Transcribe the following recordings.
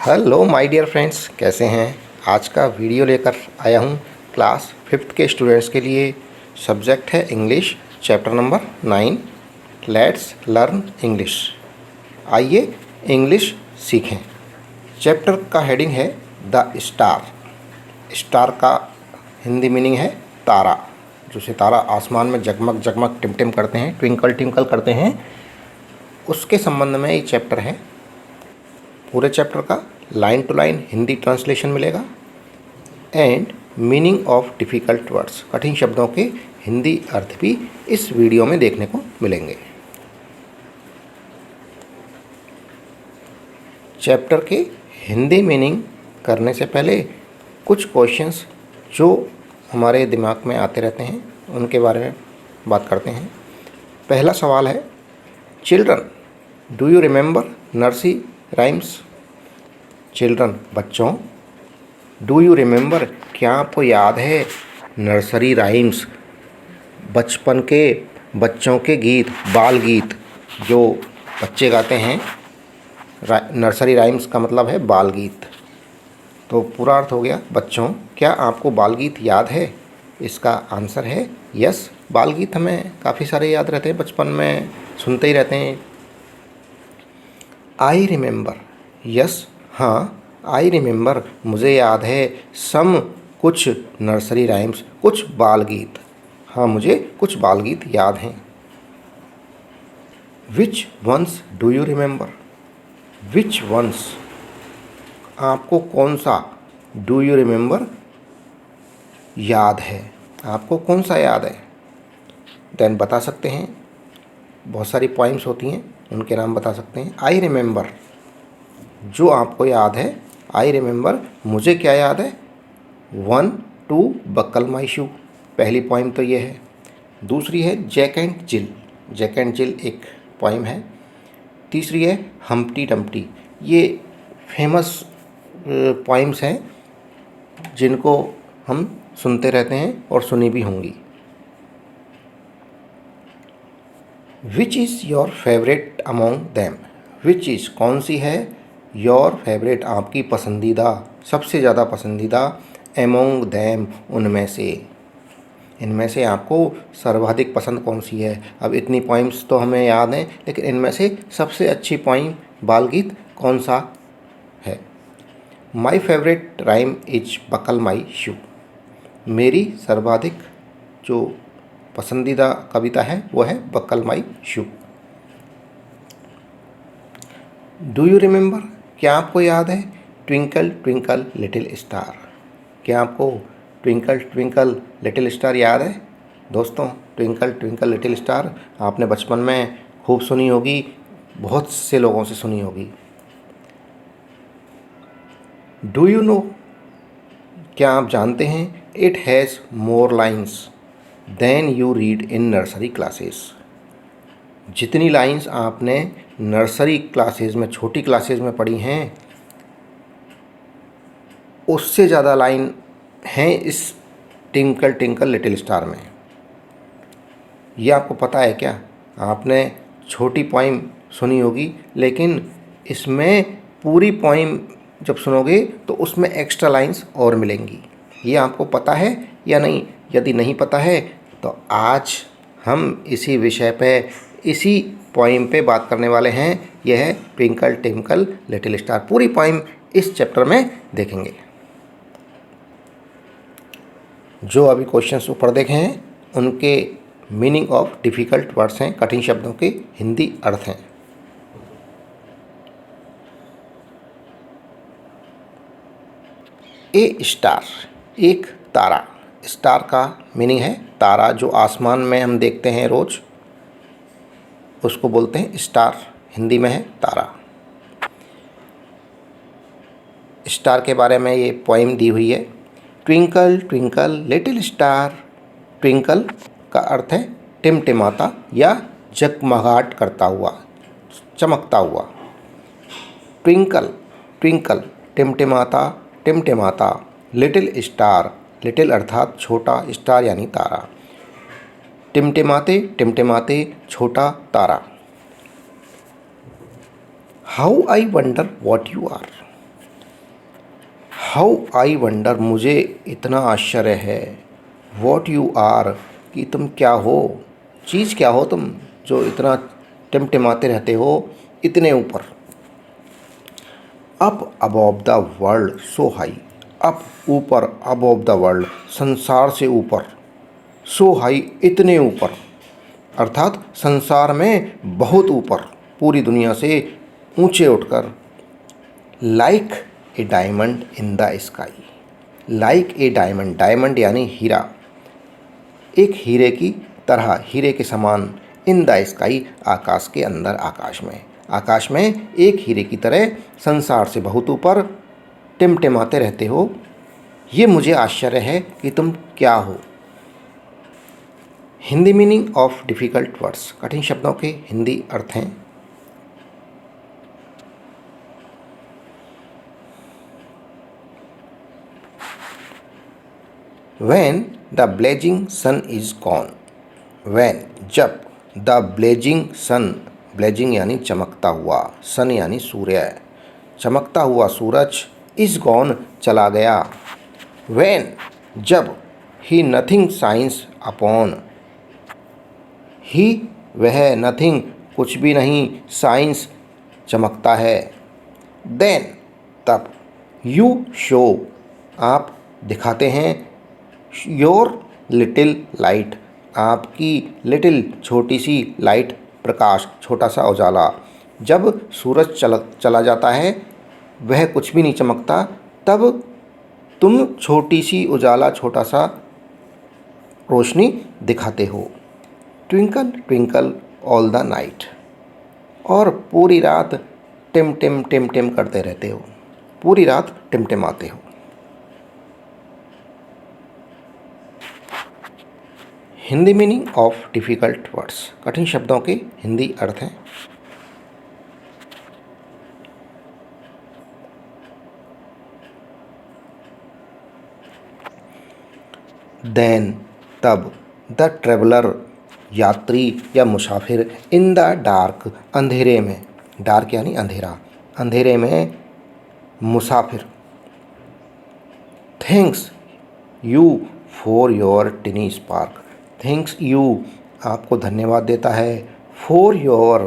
Hello my dear friends, कैसे हैं। आज का वीडियो लेकर आया हूं क्लास 5th के स्टूडेंट्स के लिए। सब्जेक्ट है English, chapter number 9। Let's learn English. आइए इंग्लिश सीखें। चैप्टर का हेडिंग है द स्टार। स्टार का हिंदी मीनिंग है तारा। जो सितारा आसमान में जगमग जगमग टिमटिम करते हैं, ट्विंकल ट्विंकल करते हैं, उसके संबंध में ये चैप्टर है। पूरे चैप्टर का line to line Hindi translation मिलेगा and meaning of difficult words, कठिन शब्दों के हिंदी अर्थ भी इस वीडियो में देखने को मिलेंगे। चैप्टर के हिंदी मीनिंग करने से पहले कुछ क्वेश्चंस जो हमारे दिमाग में आते रहते हैं उनके बारे में बात करते हैं। पहला सवाल है, children do you remember nursery rhymes. Children बच्चों, डू यू रिमेंबर क्या आपको याद है नर्सरी राइम्स, बचपन के बच्चों के गीत, बाल गीत जो बच्चे गाते हैं। नर्सरी राइम्स का मतलब है बाल गीत। तो पूरा अर्थ हो गया, बच्चों क्या आपको बाल गीत याद है। इसका आंसर है यस। बाल गीत हमें काफ़ी सारे याद रहते हैं, बचपन में सुनते ही रहते हैं। आई रिमेंबर, यस हाँ, आई रिमेंबर मुझे याद है, सम कुछ नर्सरी राइम्स, कुछ बाल गीत। हाँ, मुझे कुछ बाल गीत याद हैं। Which ones do you remember. Which ones आपको कौन सा, डू यू रिमेंबर याद है, आपको कौन सा याद है। देन बता सकते हैं, बहुत सारी पॉइंट्स होती हैं उनके नाम बता सकते हैं। आई रिमेंबर जो आपको याद है, आई रिमेंबर मुझे क्या याद है, 1 2 बक्कल माई शू। पहली पॉइंट तो ये है। दूसरी है Jack and Jill. Jack and Jill एक पॉइम है। तीसरी है हम्प्टी डम्प्टी। ये फेमस पॉइम्स हैं जिनको हम सुनते रहते हैं और सुनी भी होंगी। Which is your favourite among them. Which is कौन सी है, योर फेवरेट आपकी पसंदीदा, सबसे ज़्यादा पसंदीदा, एमोंग दैम उनमें से, इनमें से आपको सर्वाधिक पसंद कौन सी है। अब इतनी पॉइंट्स तो हमें याद हैं, लेकिन इनमें से सबसे अच्छी पॉइंट बाल गीत कौन सा है। My favourite rhyme is buckle my shoe. मेरी सर्वाधिक जो पसंदीदा कविता है वो है buckle my shoe. Do you remember क्या आपको याद है, ट्विंकल ट्विंकल लिटिल स्टार। क्या आपको ट्विंकल ट्विंकल लिटिल स्टार याद है। दोस्तों, ट्विंकल ट्विंकल लिटिल स्टार आपने बचपन में खूब सुनी होगी, बहुत से लोगों से सुनी होगी। डू यू नो क्या आप जानते हैं, it has more lines than you read in nursery classes. जितनी लाइन्स आपने नर्सरी क्लासेस में, छोटी क्लासेस में पढ़ी हैं, उससे ज़्यादा लाइन हैं इस ट्विंकल ट्विंकल लिटिल स्टार में। ये आपको पता है क्या। आपने छोटी पोइम सुनी होगी, लेकिन इसमें पूरी पोइम जब सुनोगे तो उसमें एक्स्ट्रा लाइन्स और मिलेंगी। ये आपको पता है या नहीं। यदि नहीं पता है तो आज हम इसी विषय पे, इसी पोइम पे बात करने वाले हैं। यह है ट्विंकल ट्विंकल लिटिल स्टार। पूरी पोइम इस चैप्टर में देखेंगे। जो अभी क्वेश्चंस ऊपर देखे हैं उनके मीनिंग ऑफ डिफ़िकल्ट वर्ड्स हैं, कठिन शब्दों के हिंदी अर्थ हैं। ए स्टार, एक तारा। स्टार का मीनिंग है तारा, जो आसमान में हम देखते हैं रोज़, उसको बोलते हैं स्टार। हिंदी में है तारा। स्टार के बारे में ये पोइम दी हुई है। Twinkle twinkle little star. Twinkle का अर्थ है टिमटिमाता या जगमगाहट करता हुआ, चमकता हुआ। ट्विंकल ट्विंकल टिमटिमाता टिमटिमाता, लिटिल स्टार, लिटिल अर्थात छोटा, स्टार यानी तारा। टिमटिमाते टिमटिमाते छोटा तारा। How I wonder what you are. How I wonder, मुझे इतना आश्चर्य है। वॉट यू आर, कि तुम क्या हो, चीज़ क्या हो तुम जो इतना टिमटिमाते रहते हो इतने ऊपर। Up above the world so high, up ऊपर, अबव द वर्ल्ड संसार से ऊपर, सो हाई इतने ऊपर, अर्थात संसार में बहुत ऊपर, पूरी दुनिया से ऊंचे उठकर। Like a diamond in the sky, like a diamond, diamond यानी हीरा, एक हीरे की तरह, हीरे के समान, इन द स्काई आकाश के अंदर, आकाश में एक हीरे की तरह संसार से बहुत ऊपर टिमटिमाते रहते हो। ये मुझे आश्चर्य है कि तुम क्या हो। Hindi meaning of difficult words, कठिन शब्दों के हिंदी अर्थ हैं। When the blazing sun is gone, when, जब, the blazing sun, blazing यानी चमकता हुआ, sun यानी सूर्य, चमकता हुआ सूरज, is gone चला गया। when, जब, he nothing shines upon, he वह, nothing कुछ भी नहीं, shines चमकता है। then, तब, you show आप दिखाते हैं, योर लिटिल लाइट आपकी, लिटिल छोटी सी, लाइट प्रकाश, छोटा सा उजाला। जब सूरज चला जाता है, वह कुछ भी नहीं चमकता, तब तुम छोटी सी उजाला, छोटा सा रोशनी दिखाते हो। Twinkle twinkle all the night, और पूरी रात टिम टिम टिम टिम करते रहते हो, पूरी रात टिमटिमाते हो। Hindi meaning of difficult words, कठिन शब्दों के हिंदी अर्थ हैं। देन, तब, द ट्रेवलर यात्री या मुसाफिर, इन द डार्क अंधेरे में, डार्क यानी अंधेरा, अंधेरे में मुसाफिर। Thanks you for your tiny spark, thanks you आपको धन्यवाद देता है, फॉर योर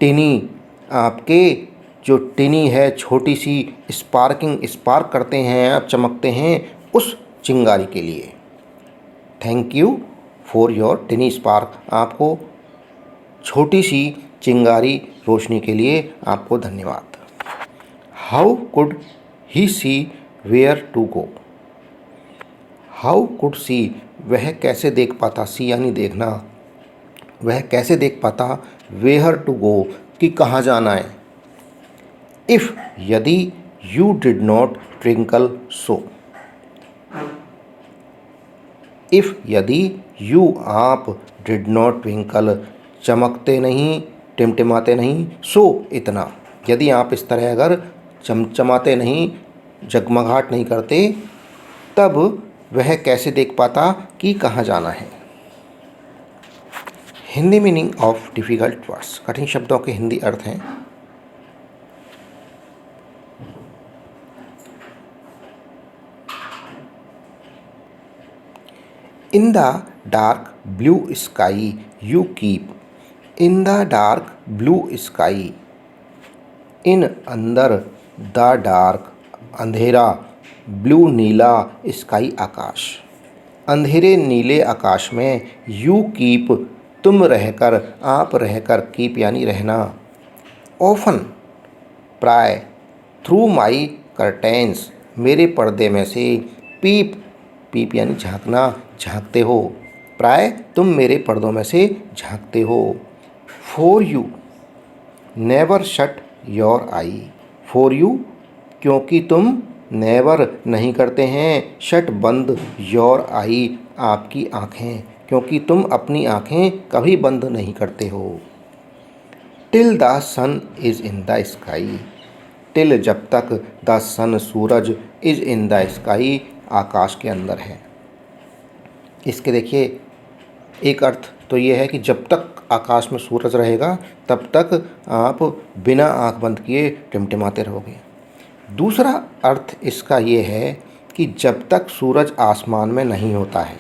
टिनी आपके जो टिनी है छोटी सी, स्पार्किंग स्पार्क करते हैं आप, चमकते हैं, उस चिंगारी के लिए। Thank you for your tiny spark, आपको छोटी सी चिंगारी रोशनी के लिए आपको धन्यवाद। How could he see where to go, how could see वह कैसे देख पाता, सी यानी देखना, वह कैसे देख पाता, वेयर टू गो कि कहाँ जाना है। इफ़ यदि, you did not twinkle so, if यदि, यू आप, डिड नॉट ट्विंकल चमकते नहीं, टिमटिमाते नहीं, सो इतना, यदि आप इस तरह अगर चमचमाते नहीं, जगमगाहट नहीं करते, तब वह कैसे देख पाता कि कहाँ जाना है। Hindi meaning of difficult words, कठिन शब्दों के हिंदी अर्थ हैं। In the dark blue sky you keep, in the dark blue sky, in अंदर, द डार्क अंधेरा, ब्लू नीला, स्काई आकाश, अंधेरे नीले आकाश में, यू कीप तुम रहकर, आप रहकर, कीप यानी रहना, ऑफन प्राय, थ्रू माई कर्टेंस मेरे पर्दे में से, पीप, पीप यानी झांकना, झांकते हो, प्राय तुम मेरे पर्दों में से झांकते हो। For you never shut your I, for you क्योंकि तुम, नेवर नहीं करते हैं, शट बंद, योर आई आपकी आँखें, क्योंकि तुम अपनी आँखें कभी बंद नहीं करते हो। Till the sun is in the sky, till जब तक, द सन सूरज, इज़ इन द स्काई आकाश के अंदर है। इसके देखिए एक अर्थ तो ये है कि जब तक आकाश में सूरज रहेगा तब तक आप बिना आँख बंद किए टिमटिमाते रहोगे। दूसरा अर्थ इसका ये है कि जब तक सूरज आसमान में नहीं होता है,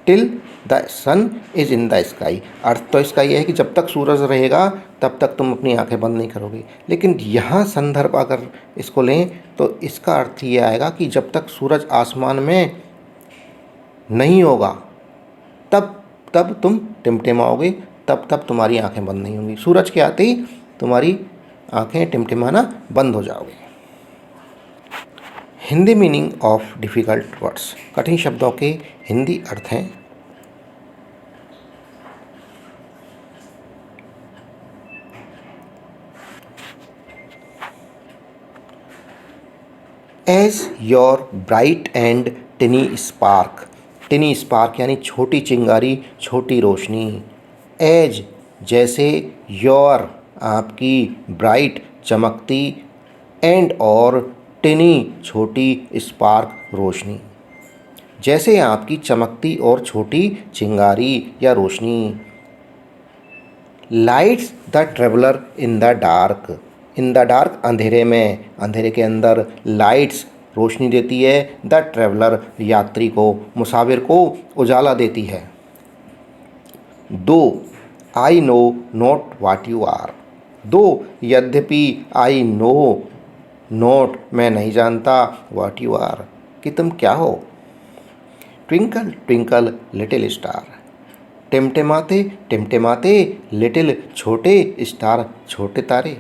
till the sun is in the sky. अर्थ तो इसका ये है कि जब तक सूरज रहेगा तब तक तुम अपनी आंखें बंद नहीं करोगे। लेकिन यहाँ संदर्भ अगर इसको लें तो इसका अर्थ ये आएगा कि जब तक सूरज आसमान में नहीं होगा तब तब तुम टिमटिमाओगे, तब तुम्हारी आंखें बंद नहीं होंगी। सूरज के आते ही तुम्हारी आंखें टिमटिमाना बंद हो जाओगे। Hindi meaning of difficult words, कठिन शब्दों के हिंदी अर्थ हैं as your bright and tiny spark. Tiny spark यानी छोटी चिंगारी, छोटी रोशनी। एज जैसे, योर आपकी, ब्राइट चमकती, एंड और टिनी छोटी, स्पार्क रोशनी। जैसे आपकी चमकती और छोटी चिंगारी या रोशनी। Lights the traveller in the dark. In the dark अंधेरे में, अंधेरे के अंदर लाइट्स रोशनी देती है। द ट्रेवलर यात्री को, मुसाफिर को उजाला देती है। Though I know not what you are. Though यद्यपि, आई नो नॉट मैं नहीं जानता, वाट यू आर कि तुम क्या हो। Twinkle twinkle little star. टिमटिमाते टिमटिमाते, लिटिल छोटे, स्टार छोटे तारे।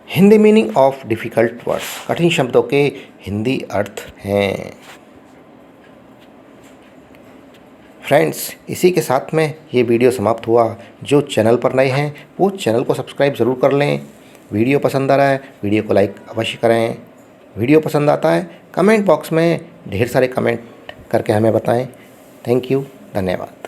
Hindi meaning of difficult words, कठिन शब्दों के हिंदी अर्थ हैं। फ्रेंड्स, इसी के साथ में ये वीडियो समाप्त हुआ। जो चैनल पर नए हैं वो चैनल को सब्सक्राइब ज़रूर कर लें। वीडियो पसंद आ रहा है वीडियो को लाइक अवश्य करें। वीडियो पसंद आता है कमेंट बॉक्स में ढेर सारे कमेंट करके हमें बताएं। थैंक यू, धन्यवाद।